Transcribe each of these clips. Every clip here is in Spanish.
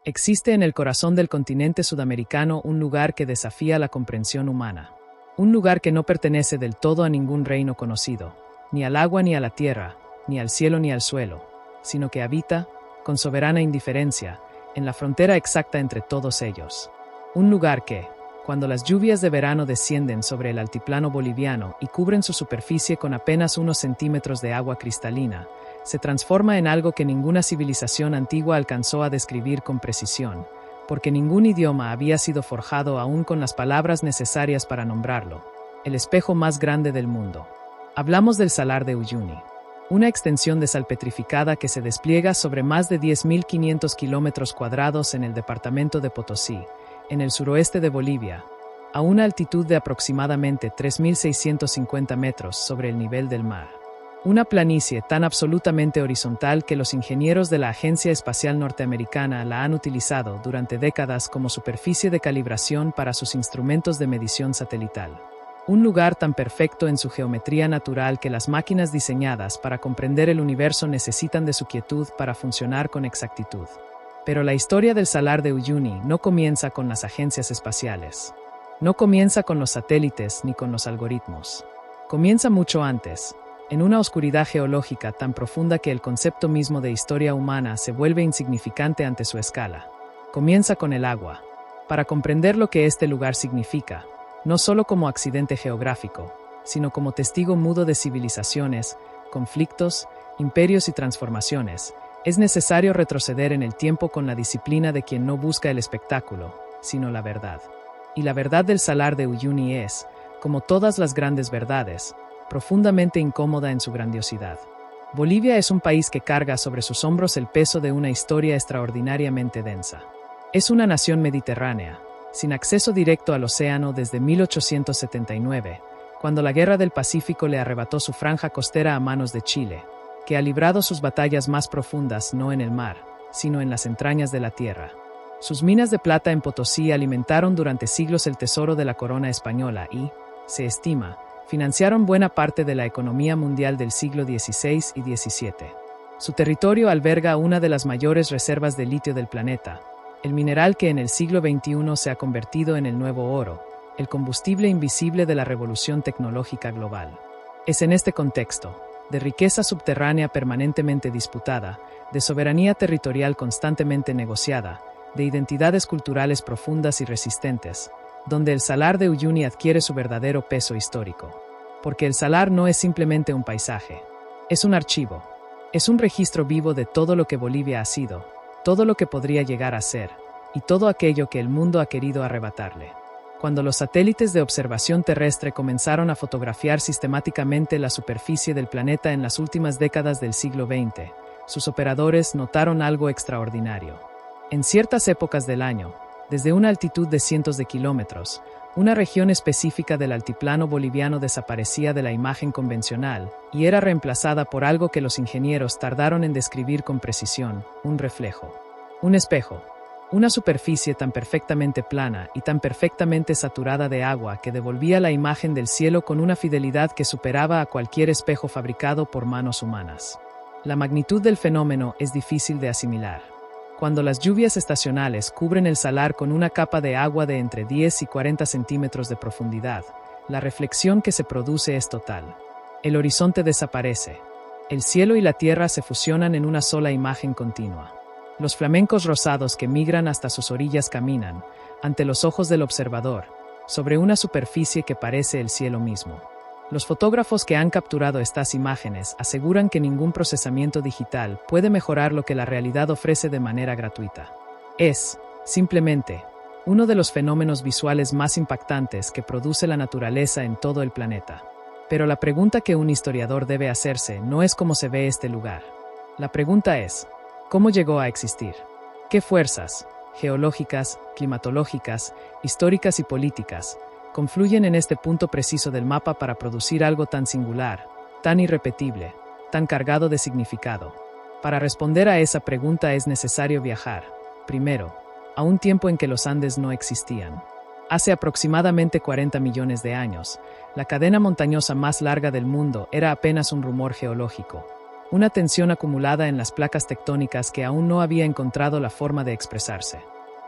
Existe en el corazón del continente sudamericano un lugar que desafía la comprensión humana. Un lugar que no pertenece del todo a ningún reino conocido, ni al agua ni a la tierra, ni al cielo ni al suelo, sino que habita, con soberana indiferencia, en la frontera exacta entre todos ellos. Un lugar que, cuando las lluvias de verano descienden sobre el altiplano boliviano y cubren su superficie con apenas unos centímetros de agua cristalina, se transforma en algo que ninguna civilización antigua alcanzó a describir con precisión, porque ningún idioma había sido forjado aún con las palabras necesarias para nombrarlo: el espejo más grande del mundo. Hablamos del Salar de Uyuni, una extensión desalpetrificada que se despliega sobre más de 10.500 kilómetros cuadrados en el departamento de Potosí, en el suroeste de Bolivia, a una altitud de aproximadamente 3.650 metros sobre el nivel del mar. Una planicie tan absolutamente horizontal que los ingenieros de la Agencia Espacial Norteamericana la han utilizado durante décadas como superficie de calibración para sus instrumentos de medición satelital. Un lugar tan perfecto en su geometría natural que las máquinas diseñadas para comprender el universo necesitan de su quietud para funcionar con exactitud. Pero la historia del Salar de Uyuni no comienza con las agencias espaciales. No comienza con los satélites ni con los algoritmos. Comienza mucho antes, en una oscuridad geológica tan profunda que el concepto mismo de historia humana se vuelve insignificante ante su escala. Comienza con el agua. Para comprender lo que este lugar significa, no solo como accidente geográfico, sino como testigo mudo de civilizaciones, conflictos, imperios y transformaciones, es necesario retroceder en el tiempo con la disciplina de quien no busca el espectáculo, sino la verdad. Y la verdad del Salar de Uyuni es, como todas las grandes verdades, profundamente incómoda en su grandiosidad. Bolivia es un país que carga sobre sus hombros el peso de una historia extraordinariamente densa. Es una nación mediterránea, sin acceso directo al océano desde 1879, cuando la Guerra del Pacífico le arrebató su franja costera a manos de Chile, que ha librado sus batallas más profundas no en el mar, sino en las entrañas de la tierra. Sus minas de plata en Potosí alimentaron durante siglos el tesoro de la corona española y, se estima, financiaron buena parte de la economía mundial del siglo XVI y XVII. Su territorio alberga una de las mayores reservas de litio del planeta, el mineral que en el siglo XXI se ha convertido en el nuevo oro, el combustible invisible de la revolución tecnológica global. Es en este contexto, de riqueza subterránea permanentemente disputada, de soberanía territorial constantemente negociada, de identidades culturales profundas y resistentes, donde el Salar de Uyuni adquiere su verdadero peso histórico. Porque el salar no es simplemente un paisaje, es un archivo, es un registro vivo de todo lo que Bolivia ha sido, todo lo que podría llegar a ser, y todo aquello que el mundo ha querido arrebatarle. Cuando los satélites de observación terrestre comenzaron a fotografiar sistemáticamente la superficie del planeta en las últimas décadas del siglo XX, sus operadores notaron algo extraordinario. En ciertas épocas del año, desde una altitud de cientos de kilómetros, una región específica del altiplano boliviano desaparecía de la imagen convencional y era reemplazada por algo que los ingenieros tardaron en describir con precisión: un reflejo, un espejo, una superficie tan perfectamente plana y tan perfectamente saturada de agua que devolvía la imagen del cielo con una fidelidad que superaba a cualquier espejo fabricado por manos humanas. La magnitud del fenómeno es difícil de asimilar. Cuando las lluvias estacionales cubren el salar con una capa de agua de entre 10 y 40 centímetros de profundidad, la reflexión que se produce es total. El horizonte desaparece. El cielo y la tierra se fusionan en una sola imagen continua. Los flamencos rosados que migran hasta sus orillas caminan, ante los ojos del observador, sobre una superficie que parece el cielo mismo. Los fotógrafos que han capturado estas imágenes aseguran que ningún procesamiento digital puede mejorar lo que la realidad ofrece de manera gratuita. Es, simplemente, uno de los fenómenos visuales más impactantes que produce la naturaleza en todo el planeta. Pero la pregunta que un historiador debe hacerse no es cómo se ve este lugar. La pregunta es: ¿cómo llegó a existir? ¿Qué fuerzas, geológicas, climatológicas, históricas y políticas, confluyen en este punto preciso del mapa para producir algo tan singular, tan irrepetible, tan cargado de significado? Para responder a esa pregunta es necesario viajar, primero, a un tiempo en que los Andes no existían. Hace aproximadamente 40 millones de años, la cadena montañosa más larga del mundo era apenas un rumor geológico. una tensión acumulada en las placas tectónicas que aún no había encontrado la forma de expresarse.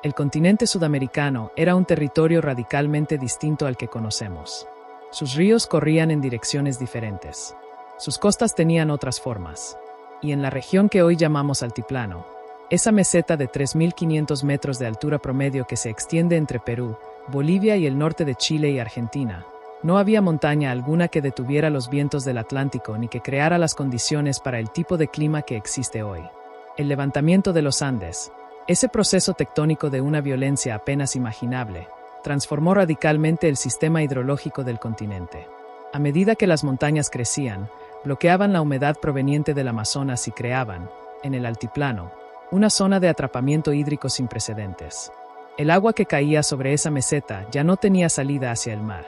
El continente sudamericano era un territorio radicalmente distinto al que conocemos. Sus ríos corrían en direcciones diferentes. Sus costas tenían otras formas. Y en la región que hoy llamamos altiplano, esa meseta de 3.500 metros de altura promedio que se extiende entre Perú, Bolivia y el norte de Chile y Argentina, no había montaña alguna que detuviera los vientos del Atlántico ni que creara las condiciones para el tipo de clima que existe hoy. El levantamiento de los Andes, ese proceso tectónico de una violencia apenas imaginable, transformó radicalmente el sistema hidrológico del continente. A medida que las montañas crecían, bloqueaban la humedad proveniente del Amazonas y creaban, en el altiplano, una zona de atrapamiento hídrico sin precedentes. El agua que caía sobre esa meseta ya no tenía salida hacia el mar.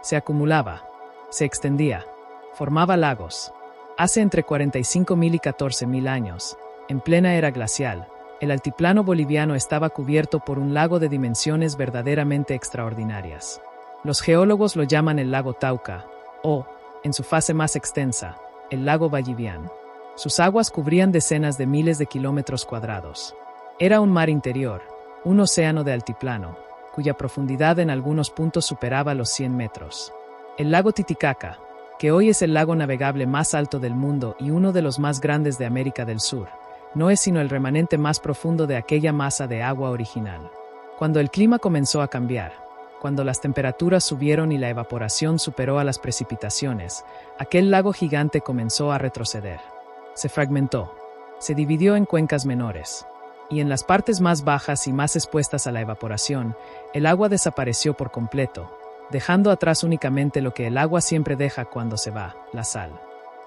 Se acumulaba, se extendía, formaba lagos. Hace entre 45.000 y 14.000 años, en plena era glacial, el altiplano boliviano estaba cubierto por un lago de dimensiones verdaderamente extraordinarias. Los geólogos lo llaman el lago Tauca, o, en su fase más extensa, el lago Vallivian. Sus aguas cubrían decenas de miles de kilómetros cuadrados. Era un mar interior, un océano de altiplano, cuya profundidad en algunos puntos superaba los 100 metros. El lago Titicaca, que hoy es el lago navegable más alto del mundo y uno de los más grandes de América del Sur, no es sino el remanente más profundo de aquella masa de agua original. Cuando el clima comenzó a cambiar, cuando las temperaturas subieron y la evaporación superó a las precipitaciones, aquel lago gigante comenzó a retroceder. Se fragmentó, se dividió en cuencas menores, y en las partes más bajas y más expuestas a la evaporación, el agua desapareció por completo, dejando atrás únicamente lo que el agua siempre deja cuando se va, la sal.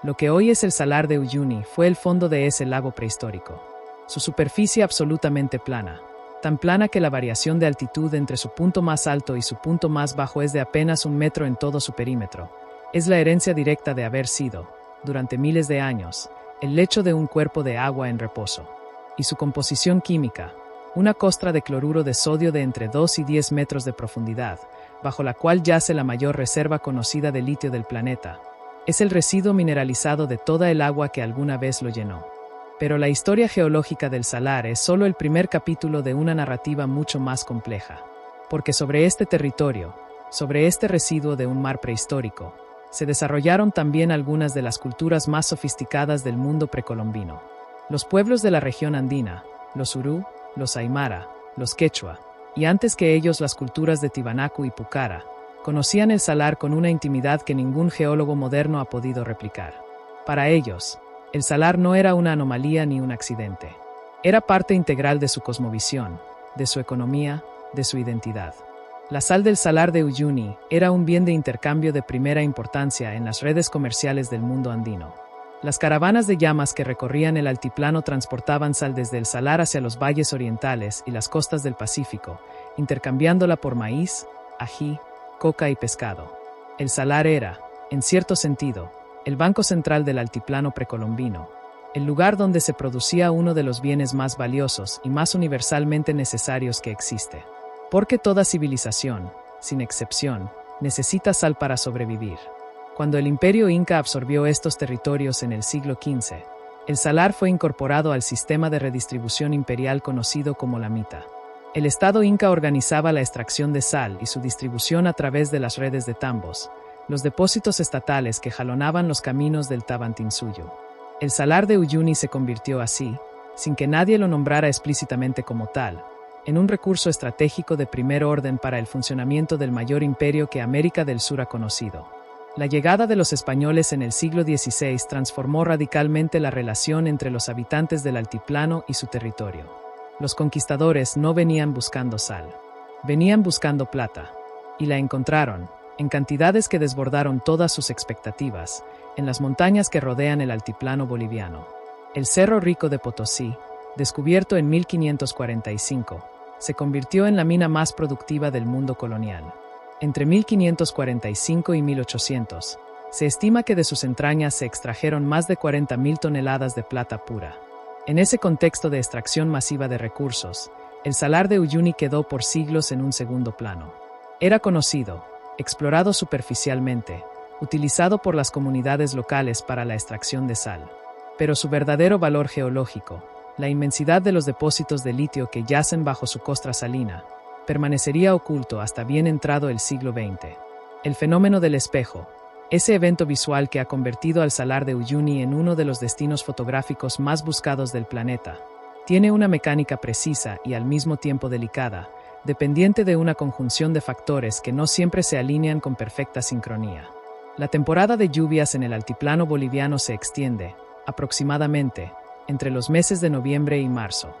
Lo que hoy es el Salar de Uyuni fue el fondo de ese lago prehistórico. Su superficie absolutamente plana, tan plana que la variación de altitud entre su punto más alto y su punto más bajo es de apenas 1 metro en todo su perímetro, es la herencia directa de haber sido, durante miles de años, el lecho de un cuerpo de agua en reposo. Y su composición química, una costra de cloruro de sodio de entre 2 y 10 metros de profundidad, bajo la cual yace la mayor reserva conocida de litio del planeta, es el residuo mineralizado de toda el agua que alguna vez lo llenó. Pero la historia geológica del salar es solo el primer capítulo de una narrativa mucho más compleja. Porque sobre este territorio, sobre este residuo de un mar prehistórico, se desarrollaron también algunas de las culturas más sofisticadas del mundo precolombino. Los pueblos de la región andina, los Urú, los Aymara, los Quechua, y antes que ellos las culturas de Tiwanaku y Pucara, conocían el salar con una intimidad que ningún geólogo moderno ha podido replicar. Para ellos, el salar no era una anomalía ni un accidente. Era parte integral de su cosmovisión, de su economía, de su identidad. La sal del Salar de Uyuni era un bien de intercambio de primera importancia en las redes comerciales del mundo andino. Las caravanas de llamas que recorrían el altiplano transportaban sal desde el salar hacia los valles orientales y las costas del Pacífico, intercambiándola por maíz, ají, coca y pescado. El salar era, en cierto sentido, el banco central del altiplano precolombino, el lugar donde se producía uno de los bienes más valiosos y más universalmente necesarios que existe. Porque toda civilización, sin excepción, necesita sal para sobrevivir. Cuando el imperio inca absorbió estos territorios en el siglo XV, el salar fue incorporado al sistema de redistribución imperial conocido como la mita. El Estado inca organizaba la extracción de sal y su distribución a través de las redes de tambos, los depósitos estatales que jalonaban los caminos del Tawantinsuyo. El Salar de Uyuni se convirtió así, sin que nadie lo nombrara explícitamente como tal, en un recurso estratégico de primer orden para el funcionamiento del mayor imperio que América del Sur ha conocido. La llegada de los españoles en el siglo XVI transformó radicalmente la relación entre los habitantes del altiplano y su territorio. Los conquistadores no venían buscando sal, venían buscando plata, y la encontraron, en cantidades que desbordaron todas sus expectativas, en las montañas que rodean el altiplano boliviano. El Cerro Rico de Potosí, descubierto en 1545, se convirtió en la mina más productiva del mundo colonial. Entre 1545 y 1800, se estima que de sus entrañas se extrajeron más de 40.000 toneladas de plata pura. En ese contexto de extracción masiva de recursos, el Salar de Uyuni quedó por siglos en un segundo plano. Era conocido, explorado superficialmente, utilizado por las comunidades locales para la extracción de sal. Pero su verdadero valor geológico, la inmensidad de los depósitos de litio que yacen bajo su costra salina, permanecería oculto hasta bien entrado el siglo XX. El fenómeno del espejo, ese evento visual que ha convertido al Salar de Uyuni en uno de los destinos fotográficos más buscados del planeta, tiene una mecánica precisa y al mismo tiempo delicada, dependiente de una conjunción de factores que no siempre se alinean con perfecta sincronía. La temporada de lluvias en el altiplano boliviano se extiende, aproximadamente, entre los meses de noviembre y marzo.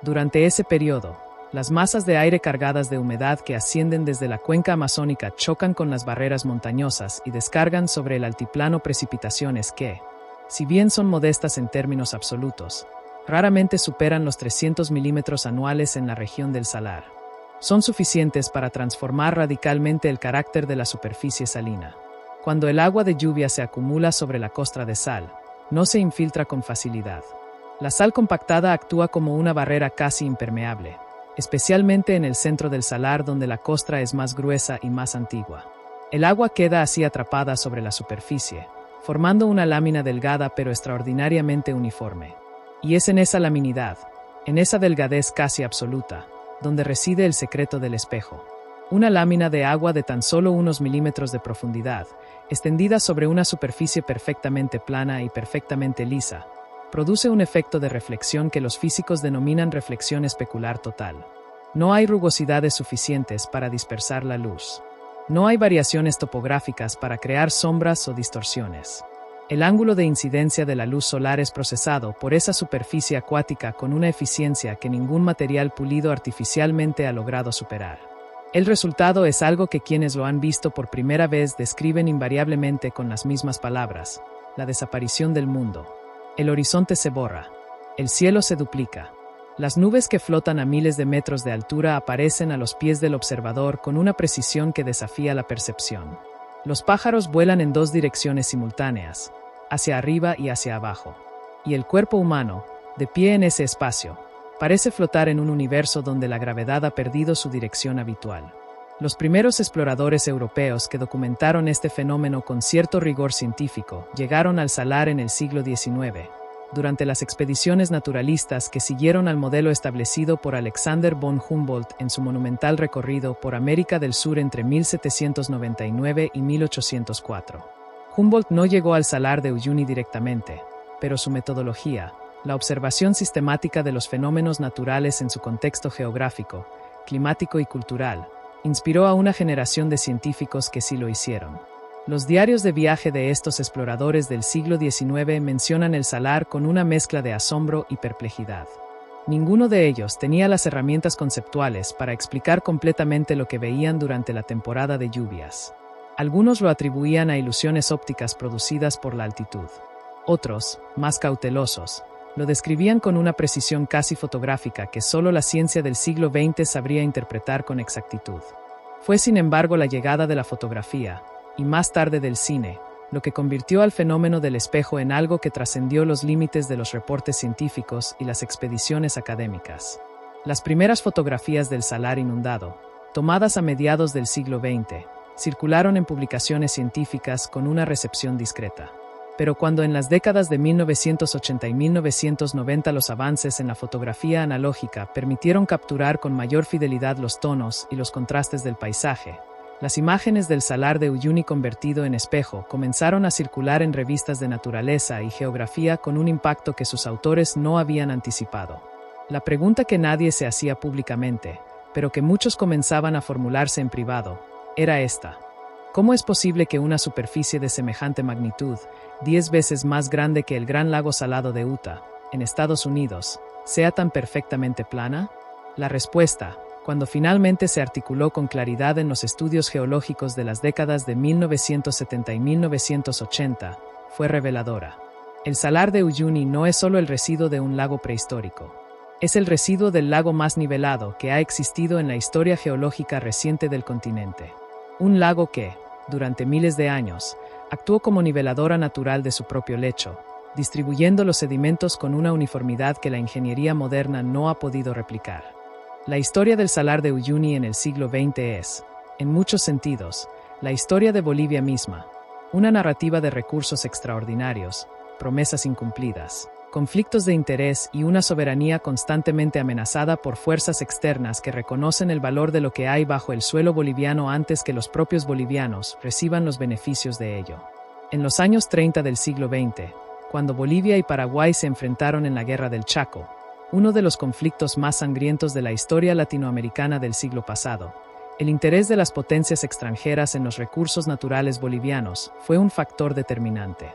Durante ese periodo, las masas de aire cargadas de humedad que ascienden desde la cuenca amazónica chocan con las barreras montañosas y descargan sobre el altiplano precipitaciones que, si bien son modestas en términos absolutos, raramente superan los 300 milímetros anuales en la región del Salar. Son suficientes para transformar radicalmente el carácter de la superficie salina. Cuando el agua de lluvia se acumula sobre la costra de sal, no se infiltra con facilidad. La sal compactada actúa como una barrera casi impermeable, especialmente en el centro del salar donde la costra es más gruesa y más antigua. El agua queda así atrapada sobre la superficie, formando una lámina delgada pero extraordinariamente uniforme. Y es en esa laminidad, en esa delgadez casi absoluta, donde reside el secreto del espejo. Una lámina de agua de tan solo unos milímetros de profundidad, extendida sobre una superficie perfectamente plana y perfectamente lisa, produce un efecto de reflexión que los físicos denominan reflexión especular total. No hay rugosidades suficientes para dispersar la luz. No hay variaciones topográficas para crear sombras o distorsiones. El ángulo de incidencia de la luz solar es procesado por esa superficie acuática con una eficiencia que ningún material pulido artificialmente ha logrado superar. El resultado es algo que quienes lo han visto por primera vez describen invariablemente con las mismas palabras: la desaparición del mundo. El horizonte se borra. El cielo se duplica. Las nubes que flotan a miles de metros de altura aparecen a los pies del observador con una precisión que desafía la percepción. Los pájaros vuelan en dos direcciones simultáneas, hacia arriba y hacia abajo. Y el cuerpo humano, de pie en ese espacio, parece flotar en un universo donde la gravedad ha perdido su dirección habitual. Los primeros exploradores europeos que documentaron este fenómeno con cierto rigor científico llegaron al Salar en el siglo XIX, durante las expediciones naturalistas que siguieron al modelo establecido por Alexander von Humboldt en su monumental recorrido por América del Sur entre 1799 y 1804. Humboldt no llegó al Salar de Uyuni directamente, pero su metodología, la observación sistemática de los fenómenos naturales en su contexto geográfico, climático y cultural, inspiró a una generación de científicos que sí lo hicieron. Los diarios de viaje de estos exploradores del siglo XIX mencionan el Salar con una mezcla de asombro y perplejidad. Ninguno de ellos tenía las herramientas conceptuales para explicar completamente lo que veían durante la temporada de lluvias. Algunos lo atribuían a ilusiones ópticas producidas por la altitud. Otros, más cautelosos, lo describían con una precisión casi fotográfica que solo la ciencia del siglo XX sabría interpretar con exactitud. Fue sin embargo la llegada de la fotografía, y más tarde del cine, lo que convirtió al fenómeno del espejo en algo que trascendió los límites de los reportes científicos y las expediciones académicas. Las primeras fotografías del Salar inundado, tomadas a mediados del siglo XX, circularon en publicaciones científicas con una recepción discreta. Pero cuando en las décadas de 1980 y 1990 los avances en la fotografía analógica permitieron capturar con mayor fidelidad los tonos y los contrastes del paisaje, las imágenes del Salar de Uyuni convertido en espejo comenzaron a circular en revistas de naturaleza y geografía con un impacto que sus autores no habían anticipado. La pregunta que nadie se hacía públicamente, pero que muchos comenzaban a formularse en privado, era esta: ¿cómo es posible que una superficie de semejante magnitud, 10 veces más grande que el Gran Lago Salado de Utah, en Estados Unidos, sea tan perfectamente plana? La respuesta, cuando finalmente se articuló con claridad en los estudios geológicos de las décadas de 1970 y 1980, fue reveladora. El Salar de Uyuni no es solo el residuo de un lago prehistórico. Es el residuo del lago más nivelado que ha existido en la historia geológica reciente del continente. Un lago que, durante miles de años, actuó como niveladora natural de su propio lecho, distribuyendo los sedimentos con una uniformidad que la ingeniería moderna no ha podido replicar. La historia del Salar de Uyuni en el siglo XX es, en muchos sentidos, la historia de Bolivia misma, una narrativa de recursos extraordinarios, promesas incumplidas, conflictos de interés y una soberanía constantemente amenazada por fuerzas externas que reconocen el valor de lo que hay bajo el suelo boliviano antes que los propios bolivianos reciban los beneficios de ello. En los años 30 del siglo XX, cuando Bolivia y Paraguay se enfrentaron en la Guerra del Chaco, uno de los conflictos más sangrientos de la historia latinoamericana del siglo pasado, el interés de las potencias extranjeras en los recursos naturales bolivianos fue un factor determinante.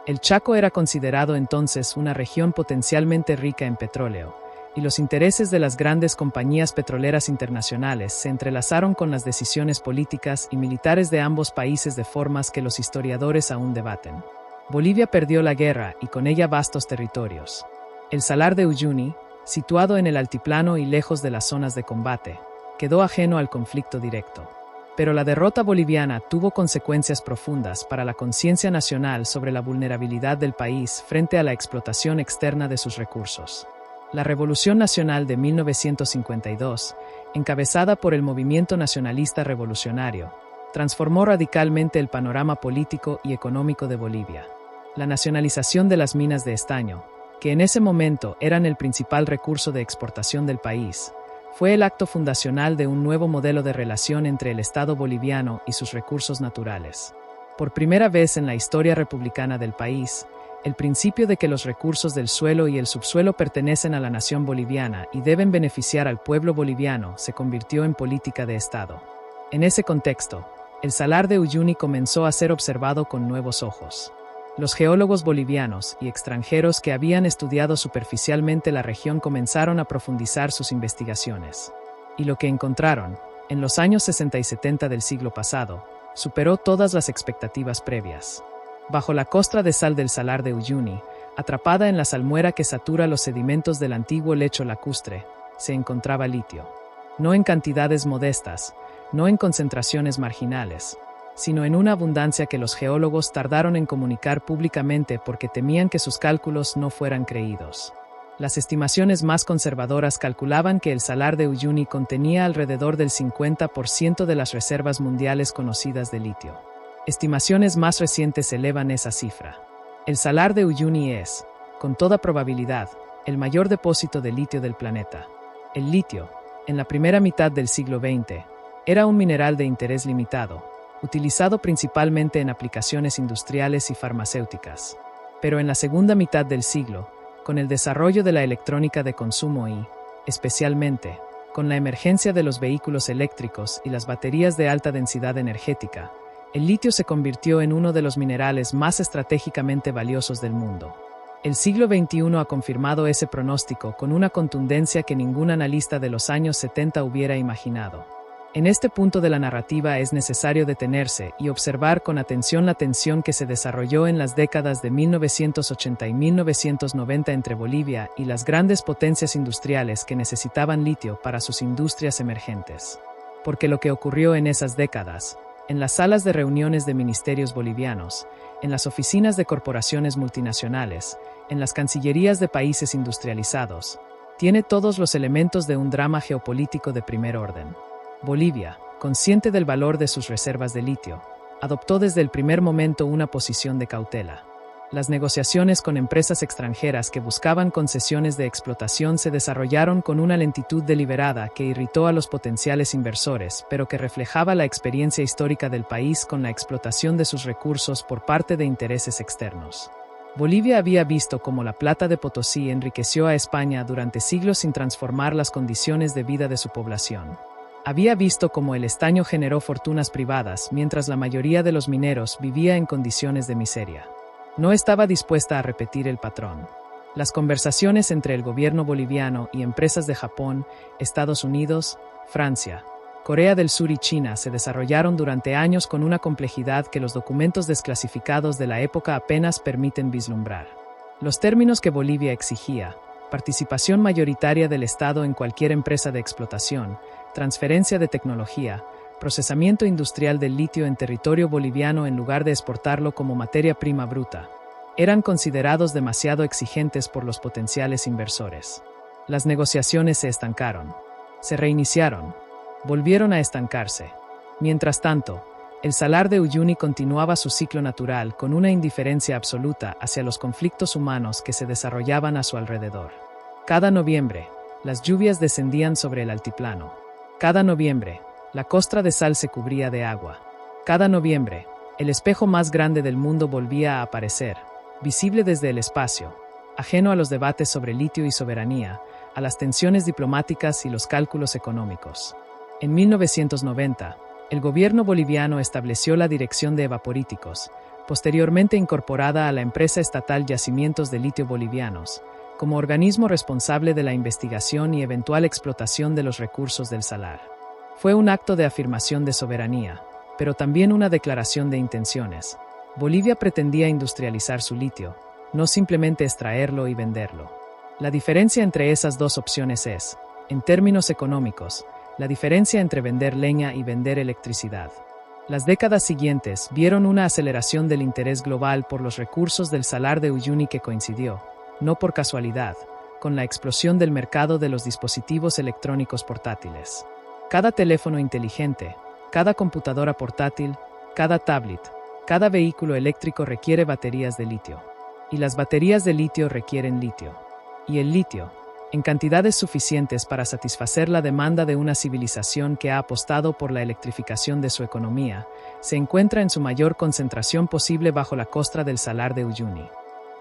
El Chaco era considerado entonces una región potencialmente rica en petróleo, y los intereses de las grandes compañías petroleras internacionales se entrelazaron con las decisiones políticas y militares de ambos países de formas que los historiadores aún debaten. Bolivia perdió la guerra y con ella vastos territorios. El Salar de Uyuni, situado en el altiplano y lejos de las zonas de combate, quedó ajeno al conflicto directo. Pero la derrota boliviana tuvo consecuencias profundas para la conciencia nacional sobre la vulnerabilidad del país frente a la explotación externa de sus recursos. La Revolución Nacional de 1952, encabezada por el Movimiento Nacionalista Revolucionario, transformó radicalmente el panorama político y económico de Bolivia. La nacionalización de las minas de estaño, que en ese momento eran el principal recurso de exportación del país, fue el acto fundacional de un nuevo modelo de relación entre el Estado boliviano y sus recursos naturales. Por primera vez en la historia republicana del país, el principio de que los recursos del suelo y el subsuelo pertenecen a la nación boliviana y deben beneficiar al pueblo boliviano se convirtió en política de Estado. En ese contexto, el Salar de Uyuni comenzó a ser observado con nuevos ojos. Los geólogos bolivianos y extranjeros que habían estudiado superficialmente la región comenzaron a profundizar sus investigaciones. Y lo que encontraron, en los años 60 y 70 del siglo pasado, superó todas las expectativas previas. Bajo la costra de sal del Salar de Uyuni, atrapada en la salmuera que satura los sedimentos del antiguo lecho lacustre, se encontraba litio. No en cantidades modestas, no en concentraciones marginales, sino en una abundancia que los geólogos tardaron en comunicar públicamente porque temían que sus cálculos no fueran creídos. Las estimaciones más conservadoras calculaban que el Salar de Uyuni contenía alrededor del 50% de las reservas mundiales conocidas de litio. Estimaciones más recientes elevan esa cifra. El Salar de Uyuni es, con toda probabilidad, el mayor depósito de litio del planeta. El litio, en la primera mitad del siglo XX, era un mineral de interés limitado, utilizado principalmente en aplicaciones industriales y farmacéuticas. Pero en la segunda mitad del siglo, con el desarrollo de la electrónica de consumo y, especialmente, con la emergencia de los vehículos eléctricos y las baterías de alta densidad energética, el litio se convirtió en uno de los minerales más estratégicamente valiosos del mundo. El siglo XXI ha confirmado ese pronóstico con una contundencia que ningún analista de los años 70 hubiera imaginado. En este punto de la narrativa es necesario detenerse y observar con atención la tensión que se desarrolló en las décadas de 1980 y 1990 entre Bolivia y las grandes potencias industriales que necesitaban litio para sus industrias emergentes. Porque lo que ocurrió en esas décadas, en las salas de reuniones de ministerios bolivianos, en las oficinas de corporaciones multinacionales, en las cancillerías de países industrializados, tiene todos los elementos de un drama geopolítico de primer orden. Bolivia, consciente del valor de sus reservas de litio, adoptó desde el primer momento una posición de cautela. Las negociaciones con empresas extranjeras que buscaban concesiones de explotación se desarrollaron con una lentitud deliberada que irritó a los potenciales inversores, pero que reflejaba la experiencia histórica del país con la explotación de sus recursos por parte de intereses externos. Bolivia había visto cómo la plata de Potosí enriqueció a España durante siglos sin transformar las condiciones de vida de su población. Había visto cómo el estaño generó fortunas privadas mientras la mayoría de los mineros vivía en condiciones de miseria. No estaba dispuesta a repetir el patrón. Las conversaciones entre el gobierno boliviano y empresas de Japón, Estados Unidos, Francia, Corea del Sur y China se desarrollaron durante años con una complejidad que los documentos desclasificados de la época apenas permiten vislumbrar. Los términos que Bolivia exigía, participación mayoritaria del Estado en cualquier empresa de explotación, transferencia de tecnología, procesamiento industrial del litio en territorio boliviano en lugar de exportarlo como materia prima bruta, eran considerados demasiado exigentes por los potenciales inversores. Las negociaciones se estancaron, se reiniciaron, volvieron a estancarse. Mientras tanto, El Salar de Uyuni continuaba su ciclo natural con una indiferencia absoluta hacia los conflictos humanos que se desarrollaban a su alrededor. Cada noviembre, las lluvias descendían sobre el altiplano. Cada noviembre, la costra de sal se cubría de agua. Cada noviembre, el espejo más grande del mundo volvía a aparecer, visible desde el espacio, ajeno a los debates sobre litio y soberanía, a las tensiones diplomáticas y los cálculos económicos. En 1990, el gobierno boliviano estableció la Dirección de Evaporíticos, posteriormente incorporada a la empresa estatal Yacimientos de Litio Bolivianos, como organismo responsable de la investigación y eventual explotación de los recursos del salar. Fue un acto de afirmación de soberanía, pero también una declaración de intenciones. Bolivia pretendía industrializar su litio, no simplemente extraerlo y venderlo. La diferencia entre esas dos opciones es, en términos económicos, la diferencia entre vender leña y vender electricidad. Las décadas siguientes vieron una aceleración del interés global por los recursos del Salar de Uyuni que coincidió, no por casualidad, con la explosión del mercado de los dispositivos electrónicos portátiles. Cada teléfono inteligente, cada computadora portátil, cada tablet, cada vehículo eléctrico requiere baterías de litio. Y las baterías de litio requieren litio. Y el litio, en cantidades suficientes para satisfacer la demanda de una civilización que ha apostado por la electrificación de su economía, se encuentra en su mayor concentración posible bajo la costra del Salar de Uyuni.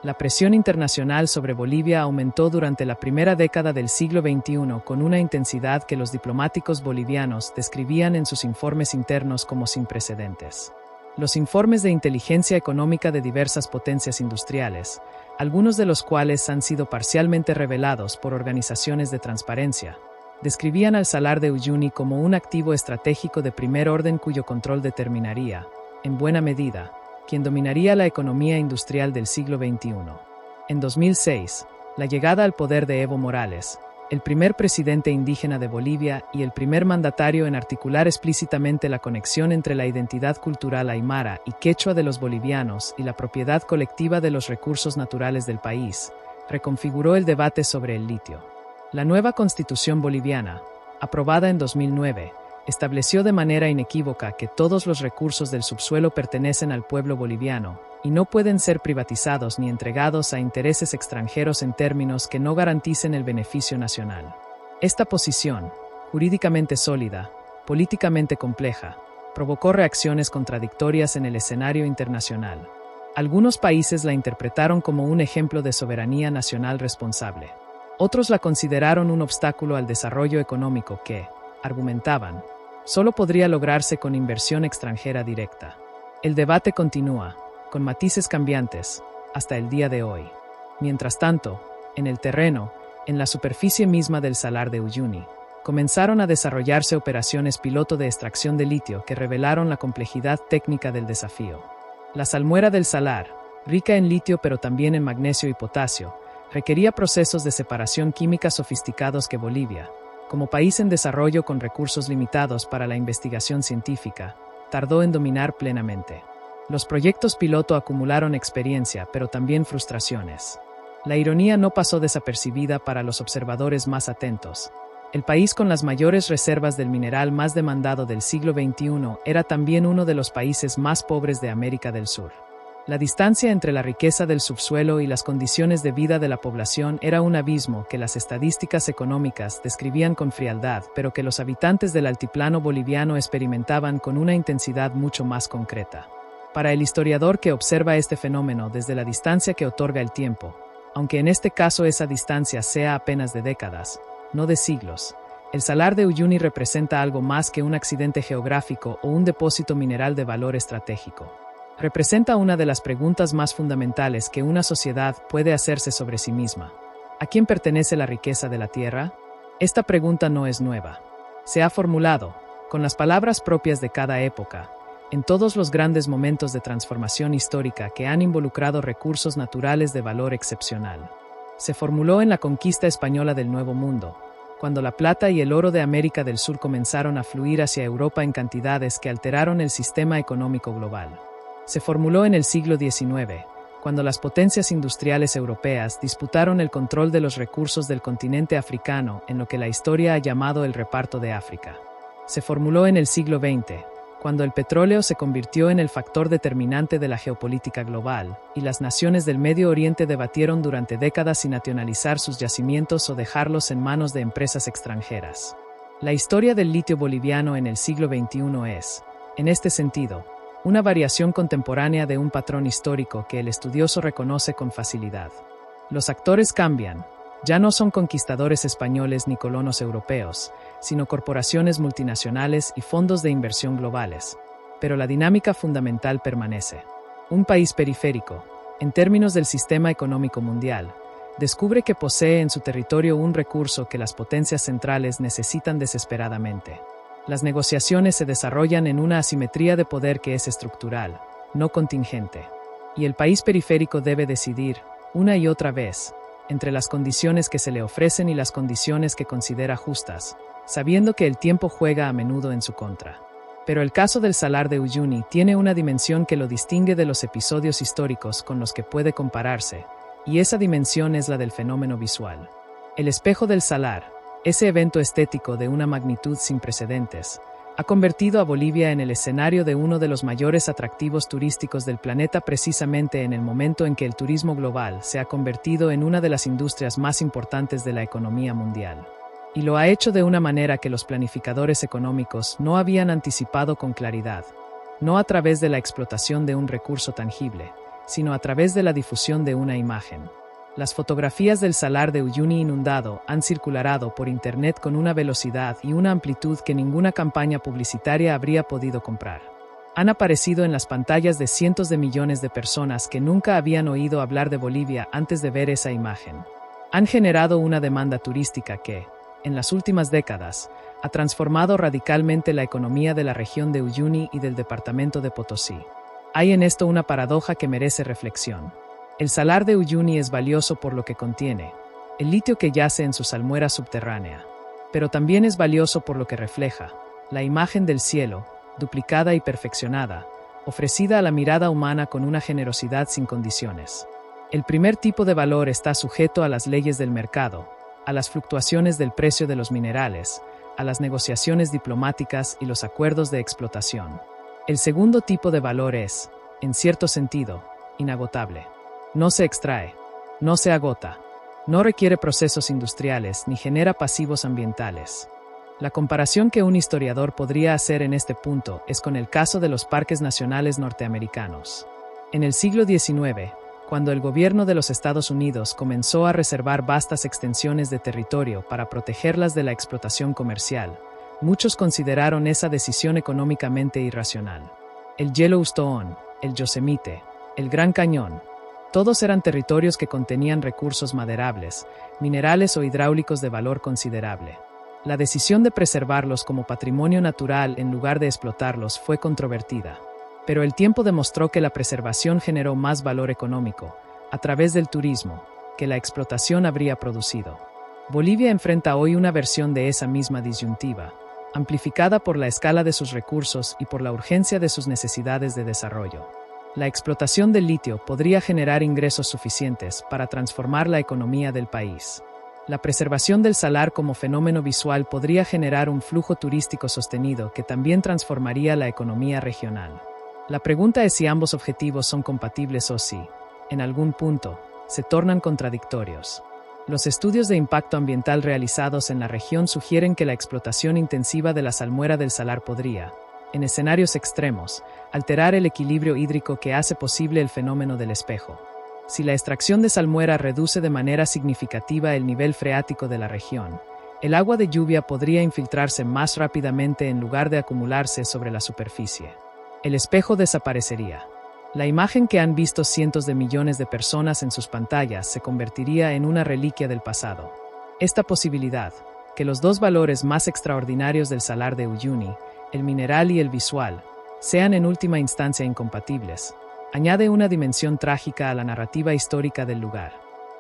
La presión internacional sobre Bolivia aumentó durante la primera década del siglo XXI con una intensidad que los diplomáticos bolivianos describían en sus informes internos como sin precedentes. Los informes de inteligencia económica de diversas potencias industriales, algunos de los cuales han sido parcialmente revelados por organizaciones de transparencia, describían al Salar de Uyuni como un activo estratégico de primer orden cuyo control determinaría, en buena medida, quien dominaría la economía industrial del siglo XXI. En 2006, la llegada al poder de Evo Morales, el primer presidente indígena de Bolivia y el primer mandatario en articular explícitamente la conexión entre la identidad cultural aymara y quechua de los bolivianos y la propiedad colectiva de los recursos naturales del país, reconfiguró el debate sobre el litio. La nueva Constitución boliviana, aprobada en 2009, estableció de manera inequívoca que todos los recursos del subsuelo pertenecen al pueblo boliviano y no pueden ser privatizados ni entregados a intereses extranjeros en términos que no garanticen el beneficio nacional. Esta posición, jurídicamente sólida, políticamente compleja, provocó reacciones contradictorias en el escenario internacional. Algunos países la interpretaron como un ejemplo de soberanía nacional responsable. Otros la consideraron un obstáculo al desarrollo económico que, argumentaban, solo podría lograrse con inversión extranjera directa. El debate continúa, con matices cambiantes, hasta el día de hoy. Mientras tanto, en el terreno, en la superficie misma del Salar de Uyuni, comenzaron a desarrollarse operaciones piloto de extracción de litio que revelaron la complejidad técnica del desafío. La salmuera del salar, rica en litio pero también en magnesio y potasio, requería procesos de separación química sofisticados que Bolivia, como país en desarrollo con recursos limitados para la investigación científica, tardó en dominar plenamente. Los proyectos piloto acumularon experiencia, pero también frustraciones. La ironía no pasó desapercibida para los observadores más atentos. El país con las mayores reservas del mineral más demandado del siglo XXI era también uno de los países más pobres de América del Sur. La distancia entre la riqueza del subsuelo y las condiciones de vida de la población era un abismo que las estadísticas económicas describían con frialdad, pero que los habitantes del altiplano boliviano experimentaban con una intensidad mucho más concreta. Para el historiador que observa este fenómeno desde la distancia que otorga el tiempo, aunque en este caso esa distancia sea apenas de décadas, no de siglos, el Salar de Uyuni representa algo más que un accidente geográfico o un depósito mineral de valor estratégico. Representa una de las preguntas más fundamentales que una sociedad puede hacerse sobre sí misma. ¿A quién pertenece la riqueza de la tierra? Esta pregunta no es nueva. Se ha formulado, con las palabras propias de cada época, en todos los grandes momentos de transformación histórica que han involucrado recursos naturales de valor excepcional. Se formuló en la conquista española del Nuevo Mundo, cuando la plata y el oro de América del Sur comenzaron a fluir hacia Europa en cantidades que alteraron el sistema económico global. Se formuló en el siglo XIX, cuando las potencias industriales europeas disputaron el control de los recursos del continente africano en lo que la historia ha llamado el reparto de África. Se formuló en el siglo XX, cuando el petróleo se convirtió en el factor determinante de la geopolítica global, y las naciones del Medio Oriente debatieron durante décadas si nacionalizar sus yacimientos o dejarlos en manos de empresas extranjeras. La historia del litio boliviano en el siglo XXI es, en este sentido, una variación contemporánea de un patrón histórico que el estudioso reconoce con facilidad. Los actores cambian. Ya no son conquistadores españoles ni colonos europeos, sino corporaciones multinacionales y fondos de inversión globales. Pero la dinámica fundamental permanece. Un país periférico, en términos del sistema económico mundial, descubre que posee en su territorio un recurso que las potencias centrales necesitan desesperadamente. Las negociaciones se desarrollan en una asimetría de poder que es estructural, no contingente. Y el país periférico debe decidir, una y otra vez, entre las condiciones que se le ofrecen y las condiciones que considera justas, sabiendo que el tiempo juega a menudo en su contra. Pero el caso del Salar de Uyuni tiene una dimensión que lo distingue de los episodios históricos con los que puede compararse, y esa dimensión es la del fenómeno visual. El espejo del Salar, ese evento estético de una magnitud sin precedentes, ha convertido a Bolivia en el escenario de uno de los mayores atractivos turísticos del planeta precisamente en el momento en que el turismo global se ha convertido en una de las industrias más importantes de la economía mundial. Y lo ha hecho de una manera que los planificadores económicos no habían anticipado con claridad, no a través de la explotación de un recurso tangible, sino a través de la difusión de una imagen. Las fotografías del Salar de Uyuni inundado han circulado por Internet con una velocidad y una amplitud que ninguna campaña publicitaria habría podido comprar. Han aparecido en las pantallas de cientos de millones de personas que nunca habían oído hablar de Bolivia antes de ver esa imagen. Han generado una demanda turística que, en las últimas décadas, ha transformado radicalmente la economía de la región de Uyuni y del departamento de Potosí. Hay en esto una paradoja que merece reflexión. El Salar de Uyuni es valioso por lo que contiene, el litio que yace en su salmuera subterránea, pero también es valioso por lo que refleja, la imagen del cielo, duplicada y perfeccionada, ofrecida a la mirada humana con una generosidad sin condiciones. El primer tipo de valor está sujeto a las leyes del mercado, a las fluctuaciones del precio de los minerales, a las negociaciones diplomáticas y los acuerdos de explotación. El segundo tipo de valor es, en cierto sentido, inagotable. No se extrae, no se agota, no requiere procesos industriales ni genera pasivos ambientales. La comparación que un historiador podría hacer en este punto es con el caso de los parques nacionales norteamericanos. En el siglo XIX, cuando el gobierno de los Estados Unidos comenzó a reservar vastas extensiones de territorio para protegerlas de la explotación comercial, muchos consideraron esa decisión económicamente irracional. El Yellowstone, el Yosemite, el Gran Cañón, todos eran territorios que contenían recursos maderables, minerales o hidráulicos de valor considerable. La decisión de preservarlos como patrimonio natural en lugar de explotarlos fue controvertida. Pero el tiempo demostró que la preservación generó más valor económico, a través del turismo, que la explotación habría producido. Bolivia enfrenta hoy una versión de esa misma disyuntiva, amplificada por la escala de sus recursos y por la urgencia de sus necesidades de desarrollo. La explotación del litio podría generar ingresos suficientes para transformar la economía del país. La preservación del salar como fenómeno visual podría generar un flujo turístico sostenido que también transformaría la economía regional. La pregunta es si ambos objetivos son compatibles o si, en algún punto, se tornan contradictorios. Los estudios de impacto ambiental realizados en la región sugieren que la explotación intensiva de la salmuera del salar podría, en escenarios extremos, alterar el equilibrio hídrico que hace posible el fenómeno del espejo. Si la extracción de salmuera reduce de manera significativa el nivel freático de la región, el agua de lluvia podría infiltrarse más rápidamente en lugar de acumularse sobre la superficie. El espejo desaparecería. La imagen que han visto cientos de millones de personas en sus pantallas se convertiría en una reliquia del pasado. Esta posibilidad, que los dos valores más extraordinarios del Salar de Uyuni, el mineral y el visual, sean en última instancia incompatibles, añade una dimensión trágica a la narrativa histórica del lugar.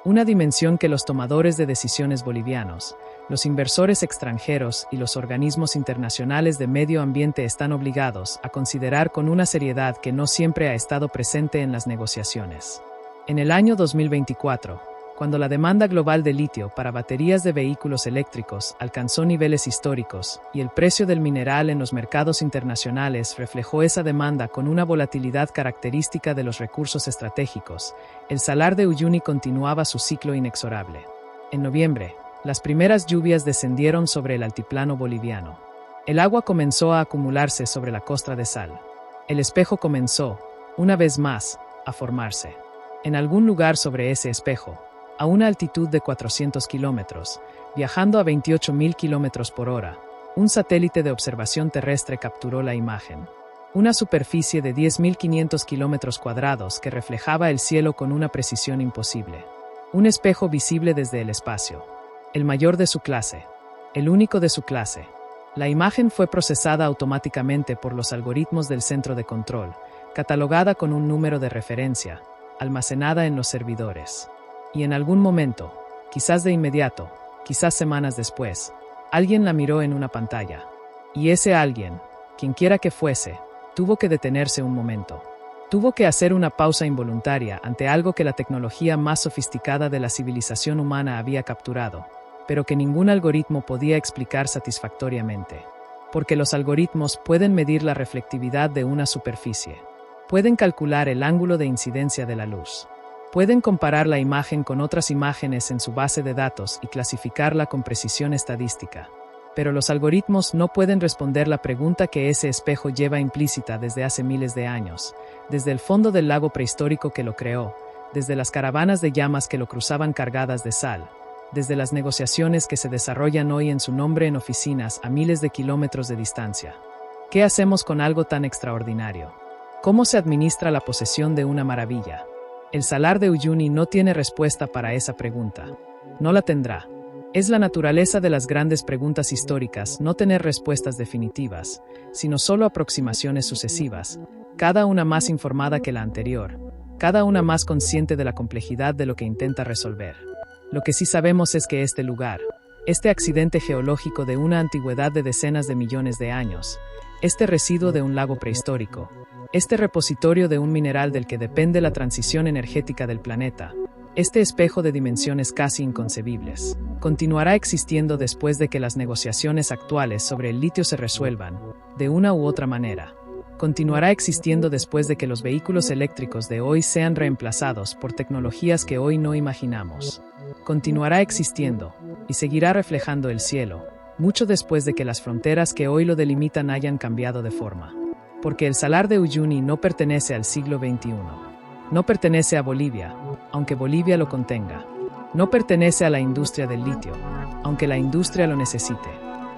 Una dimensión que los tomadores de decisiones bolivianos, los inversores extranjeros y los organismos internacionales de medio ambiente están obligados a considerar con una seriedad que no siempre ha estado presente en las negociaciones. En el año 2024, Cuando la demanda global de litio para baterías de vehículos eléctricos alcanzó niveles históricos y el precio del mineral en los mercados internacionales reflejó esa demanda con una volatilidad característica de los recursos estratégicos, el Salar de Uyuni continuaba su ciclo inexorable. En noviembre, las primeras lluvias descendieron sobre el altiplano boliviano. El agua comenzó a acumularse sobre la costra de sal. El espejo comenzó, una vez más, a formarse. En algún lugar sobre ese espejo, a una altitud de 400 kilómetros, viajando a 28.000 kilómetros por hora, un satélite de observación terrestre capturó la imagen. Una superficie de 10.500 kilómetros cuadrados que reflejaba el cielo con una precisión imposible. Un espejo visible desde el espacio. El mayor de su clase. El único de su clase. La imagen fue procesada automáticamente por los algoritmos del centro de control, catalogada con un número de referencia, almacenada en los servidores. Y en algún momento, quizás de inmediato, quizás semanas después, alguien la miró en una pantalla. Y ese alguien, quienquiera que fuese, tuvo que detenerse un momento. Tuvo que hacer una pausa involuntaria ante algo que la tecnología más sofisticada de la civilización humana había capturado, pero que ningún algoritmo podía explicar satisfactoriamente. Porque los algoritmos pueden medir la reflectividad de una superficie. Pueden calcular el ángulo de incidencia de la luz. Pueden comparar la imagen con otras imágenes en su base de datos y clasificarla con precisión estadística. Pero los algoritmos no pueden responder la pregunta que ese espejo lleva implícita desde hace miles de años, desde el fondo del lago prehistórico que lo creó, desde las caravanas de llamas que lo cruzaban cargadas de sal, desde las negociaciones que se desarrollan hoy en su nombre en oficinas a miles de kilómetros de distancia. ¿Qué hacemos con algo tan extraordinario? ¿Cómo se administra la posesión de una maravilla? El Salar de Uyuni no tiene respuesta para esa pregunta. No la tendrá. Es la naturaleza de las grandes preguntas históricas no tener respuestas definitivas, sino solo aproximaciones sucesivas, cada una más informada que la anterior, cada una más consciente de la complejidad de lo que intenta resolver. Lo que sí sabemos es que este lugar, este accidente geológico de una antigüedad de decenas de millones de años, este residuo de un lago prehistórico, este repositorio de un mineral del que depende la transición energética del planeta, este espejo de dimensiones casi inconcebibles, continuará existiendo después de que las negociaciones actuales sobre el litio se resuelvan, de una u otra manera. Continuará existiendo después de que los vehículos eléctricos de hoy sean reemplazados por tecnologías que hoy no imaginamos. Continuará existiendo, y seguirá reflejando el cielo, mucho después de que las fronteras que hoy lo delimitan hayan cambiado de forma. Porque el Salar de Uyuni no pertenece al siglo XXI. No pertenece a Bolivia, aunque Bolivia lo contenga. No pertenece a la industria del litio, aunque la industria lo necesite.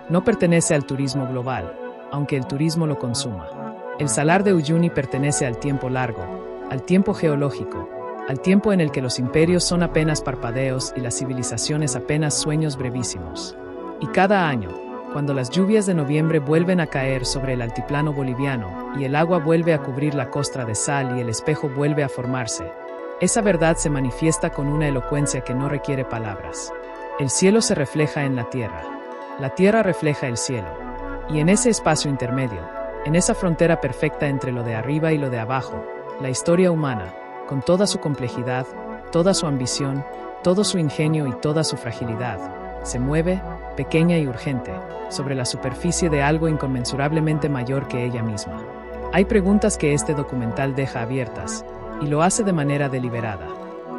No pertenece al turismo global, aunque el turismo lo consuma. El Salar de Uyuni pertenece al tiempo largo, al tiempo geológico, al tiempo en el que los imperios son apenas parpadeos y las civilizaciones apenas sueños brevísimos. Y cada año, cuando las lluvias de noviembre vuelven a caer sobre el altiplano boliviano y el agua vuelve a cubrir la costra de sal y el espejo vuelve a formarse, esa verdad se manifiesta con una elocuencia que no requiere palabras. El cielo se refleja en la tierra refleja el cielo, y en ese espacio intermedio, en esa frontera perfecta entre lo de arriba y lo de abajo, la historia humana, con toda su complejidad, toda su ambición, todo su ingenio y toda su fragilidad, se mueve, pequeña y urgente, sobre la superficie de algo inconmensurablemente mayor que ella misma. Hay preguntas que este documental deja abiertas, y lo hace de manera deliberada.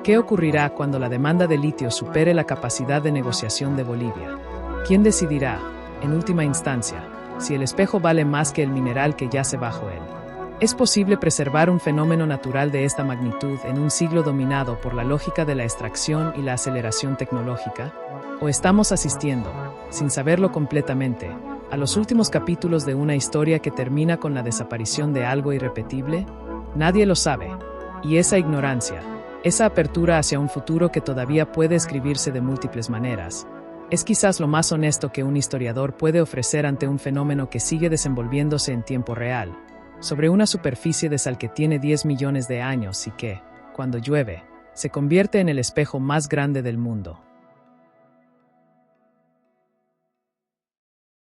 ¿Qué ocurrirá cuando la demanda de litio supere la capacidad de negociación de Bolivia? ¿Quién decidirá, en última instancia, si el espejo vale más que el mineral que yace bajo él? ¿Es posible preservar un fenómeno natural de esta magnitud en un siglo dominado por la lógica de la extracción y la aceleración tecnológica? ¿O estamos asistiendo, sin saberlo completamente, a los últimos capítulos de una historia que termina con la desaparición de algo irrepetible? Nadie lo sabe, y esa ignorancia, esa apertura hacia un futuro que todavía puede escribirse de múltiples maneras, es quizás lo más honesto que un historiador puede ofrecer ante un fenómeno que sigue desenvolviéndose en tiempo real, sobre una superficie de sal que tiene 10 millones de años y que, cuando llueve, se convierte en el espejo más grande del mundo.